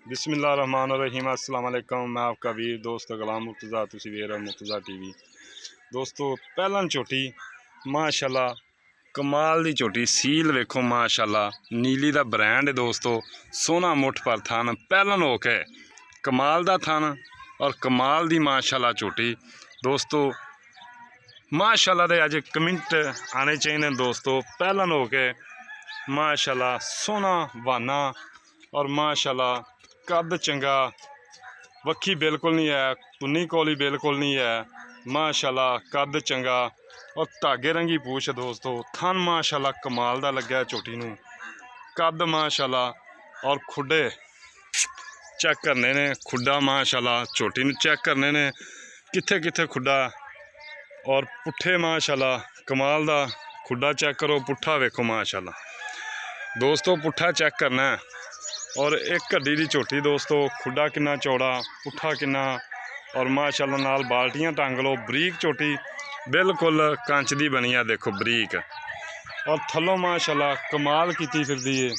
बिस्मिल्लाहिर्रहमानिर्रहीम अस्सलाम वालेकुम। मैं आपका वीर दोस्त गुलाम मुर्तज़ा, तुसी वेख रहे हो मुर्तज़ा टीवी। दोस्तों पहलन झोटी माशाल्लाह कमाल दी झोटी, सील वेखो माशाल्लाह, नीली दा ब्रांड है दोस्तों। सोना मुठ पर थन पहलन हो के कमाल दा थन और कमाल दी माशाल्लाह झोटी दोस्तों। माशाल्लाह दे अज कमेंट आने चाहिए दोस्तों। पहलन हो के माशाल्लाह सोना वाना और माशाल्लाह कद चंगा, वक्खी बिल्कुल नहीं है, तुन्नी कोली बिल्कुल नहीं है माशाल्लाह, कद चंगा और धागे रंगी पूछ दोस्तों। थन माशाल्लाह कमाल दा लग्या झोटी नूं, कद माशाल्लाह और खुडे चेक करने ने, खुडा माशाल्लाह झोटी नूं चेक करने ने कित्थे कित्थे खुडा और पुट्ठे माशाल्लाह कमाल दा खुडा चेक करो, पुट्ठा वेखो माशाल्लाह दोस्तों, पुट्ठा चेक करना है। और एक हड्डी दी झोटी दोस्तों, खुडा कितना चौड़ा, पुट्ठा कितना और माशाल्लाह नाल बाल्टियां टंग लो। बरीक झोटी बिल्कुल कंच दी बनी है, देखो बरीक और थल्लों माशाल्लाह कमाल कीती फिरदी है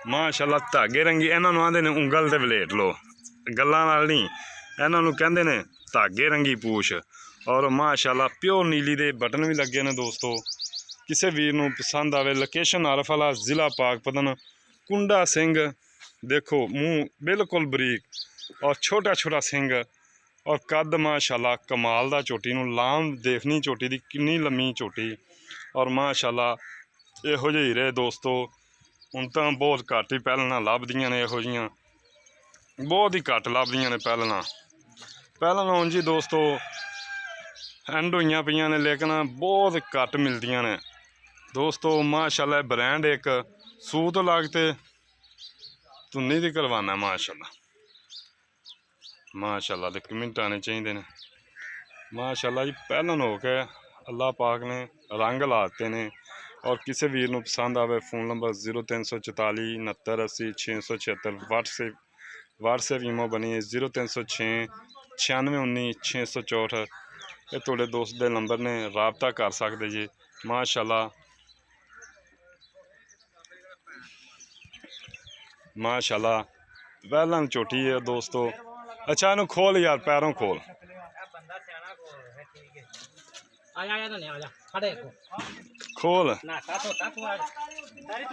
माशाल्लाह। धागे रंगी इन्हां नूं आंदे ने उंगल ते वलेट लो, गल्लां नाल नहीं, इन्हां नूं कहंदे ने धागे रंगी पूछ। और माशाल्लाह प्योर नीली दे बटन भी लगे ने दोस्तों। किसी वीर नूं पसंद आवे, लोकेशन आरफ वाला जिला पाकपतन, कुंडा सिंह देखो, मूँह बिल्कुल बरीक और छोटा छोटा सिंह और कद माशाल्लाह कमाल दा झोटी नूं। लाम देखनी झोटी दी कितनी लम्मी झोटी और माशाल्लाह इहो जिही रहे दोस्तों। हुण तां बहुत घट ही पैलना लभदियां ने, इहो जिहियां बहुत ही घट लभदियां ने पैलना। पैलन हुण जी दोस्तों एंड होईयां पईयां ने, लेकिन बहुत घट मिलदियां ने दोस्तों माशाल्लाह। ब्रांड एक सूत लागते तुन्नी दी करवाना माशाल्लाह। माशाल्लाह दे कमेंट आने चाहिए ने माशाल्लाह जी। पहलन हो के अल्लाह पाक ने रंग लाते ने। और किसी वीर नूं पसंद आवे फ़ोन नंबर 0344 69 80 676। व्हाट्सएप ईमो बनी है 0306 96 19 664। ये थोड़े दोस्त दे नंबर ने, राबता कर सकते जी माशाल्लाह। माशाल्लाह पहलन झोटी है दोस्तों। अच्छा इनू खोल यार, पैरों खोल, खोल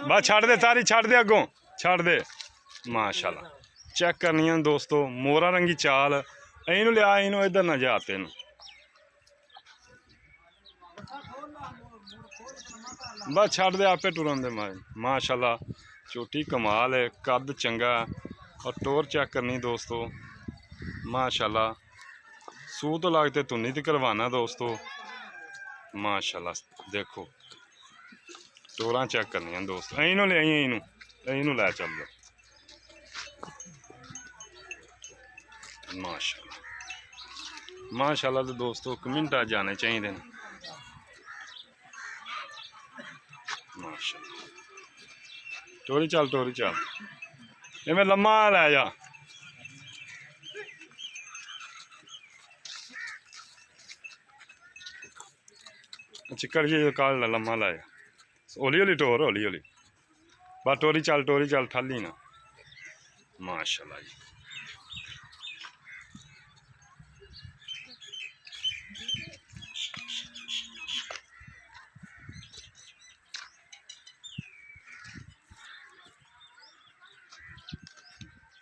बस छड़ दे, तारी छड़ दे, अगों छड़ दे माशाल्लाह। चेक करनी है दोस्तों, मोरा रंगी चाल। इनू लिया, इनू इधर ना जा, तेन बस छड़ दे, आपे टुरन दे माशाल्लाह। झोटी कमाल है, कद चंगा और टोर चेक करनी दोस्तों माशाल्लाह। सूत लागते तुन्नी दी करवाना दोस्तों माशाल्लाह। देखो टोरा चेक करनी दोस्तों। इनू ले आई, इनू लै चल माशाल्लाह। माशाल्लाह तो दोस्तों कमेंट अज आने चाहिए ने माशाल्लाह। टोरी चल, टोरी चल, इवें लम्मा लै जा। चिक्कड़ जी काल लम्मा लै जा, हौली हौली टोर, हौली हौली बस टोरी चल, टोरी चल, ठाली ना माशाल्लाह जी।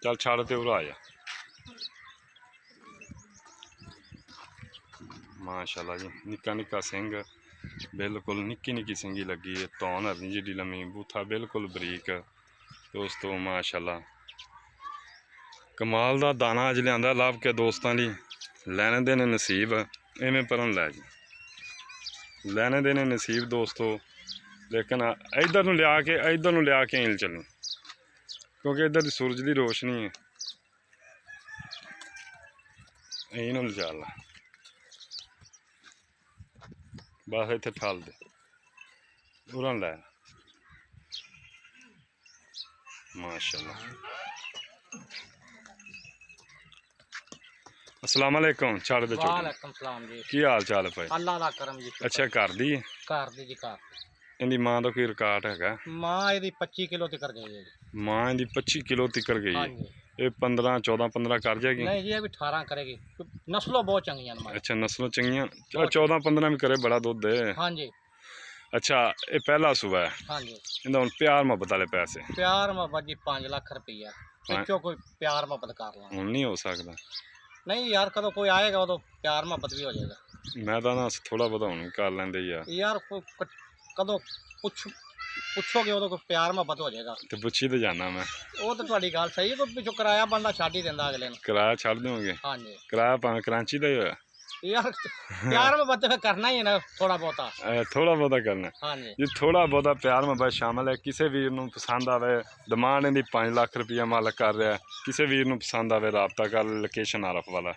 चल छड़ ते उरा आ जा माशाल्लाह जी। निक्का निक्का सिंह बिल्कुल निक्की निक्की सिंगी लगी है, तौन हरनी जिड्डी लम्मी, बूथा बिल्कुल बरीक दोस्तों माशाल्लाह। कमाल दा दाना अज लिया लभ के दोस्तों ली, लैने देने नसीब इवें परन लै जी, लैने देने नसीब दोस्तों। लेकिन इधर नूं लिया के, इधर नूं लिया के हिल चलूँ, क्योंकि इधर की सूरज की रोशनी है। इनू चल बस इत्थे ठल दे, उरन लै माशाल्लाह। अस्सलाम वालेकुम। छड़ दे की हाल चाल है भाई? अल्लाह दा करम जी। अच्छा कर दी कर दी जी, कर इनकी मां का कोई रिकॉर्ड है? मां ਇਹਦੀ 25 किलो तक गई है जी। ਮਾਂ ਦੀ 25 ਕਿਲੋ ਤਿੱਕਰ ਗਈ। ਹਾਂਜੀ ਇਹ 15 14 15 ਕਰ ਜਾਏਗੀ। ਨਹੀਂ ਜੀ, ਇਹ ਵੀ 18 ਕਰੇਗੀ, ਨਸਲੋਂ ਬਹੁਤ ਚੰਗੀਆਂ ਨੇ ਮਾਂ। ਅੱਛਾ ਨਸਲੋਂ ਚੰਗੀਆਂ, 14 15 ਵੀ ਕਰੇ, ਬੜਾ ਦੁੱਧ ਹੈ। ਹਾਂਜੀ ਅੱਛਾ ਇਹ ਪਹਿਲਾ ਸੂਆ ਹੈ, ਹਾਂਜੀ। ਇਹਦਾ ਹੁਣ ਪਿਆਰ ਮੁਹੱਬਤ वाले पैसे ਪਿਆਰ ਮੁਹੱਬਤ ਜੀ 5 ਲੱਖ ਰੁਪਈਆ, ਵਿੱਚੋਂ ਕੋਈ ਪਿਆਰ ਮੁਹੱਬਤ ਕਰ ਲਾਂ। ਹੁਣ ਨਹੀਂ ਹੋ ਸਕਦਾ। ਨਹੀਂ ਯਾਰ, ਕਦੋਂ ਕੋਈ ਆਏਗਾ ਉਦੋਂ ਪਿਆਰ ਮੁਹੱਬਤ ਵੀ ਹੋ ਜਾਏਗਾ। ਮੈਂ ਤਾਂ ਨਾ ਥੋੜਾ ਬਹੁਤਾ ਹੁਣ ਵੀ ਕਰ ਲੈਂਦੇ ਯਾਰ। ਯਾਰ ਕਦੋਂ ਪੁੱਛੋਗੇ ਉਦੋਂ ਕੋਈ ਪਿਆਰ ਮੁਹੱਬਤ ਹੋ ਜਾਏਗਾ। ਤੇ ਪੁੱਛੀ ਤੇ ਜਾਣਾ ਮੈਂ। ਉਹ ਤਾਂ ਤੁਹਾਡੀ ਗੱਲ ਸਹੀ ਹੈ, ਕੋਈ ਪਿੱਛੋਂ ਕਿਰਾਇਆ ਬੰਦਾ ਛੱਡ ਹੀ ਦਿੰਦਾ ਅਗਲੇ ਨੂੰ। ਕਿਰਾਇਆ ਛੱਡ ਦਿਓਗੇ? ਹਾਂਜੀ ਕਿਰਾਇਆ ਭਾਵੇਂ ਕਰਾਚੀ ਦਾ ਹੀ ਹੋਇਆ। ਯਾਰ ਪਿਆਰ ਮੁਹੱਬਤ ਫਿਰ ਕਰਨਾ ਹੀ ਹੈ ਨਾ, ਥੋੜਾ ਬਹੁਤਾ। ਥੋੜਾ ਬਹੁਤਾ ਕਰਨਾ। ਹਾਂਜੀ ਜੇ ਥੋੜਾ ਬਹੁਤਾ ਪਿਆਰ ਮੁਹੱਬਤ ਸ਼ਾਮਲ ਹੈ, ਕਿਸੇ ਵੀਰ ਨੂੰ ਪਸੰਦ ਆਵੇ, ਡਿਮਾਂਡ ਇਹਦੀ 5 ਲੱਖ ਰੁਪਈਆ ਮਾਲਕ ਕਰ ਰਿਹਾ, ਕਿਸੇ ਵੀਰ ਨੂੰ ਪਸੰਦ ਆਵੇ ਰਾਬਤਾ ਕਰ, ਲੋਕੇਸ਼ਨ ਆਰਫ ਵਾਲਾ।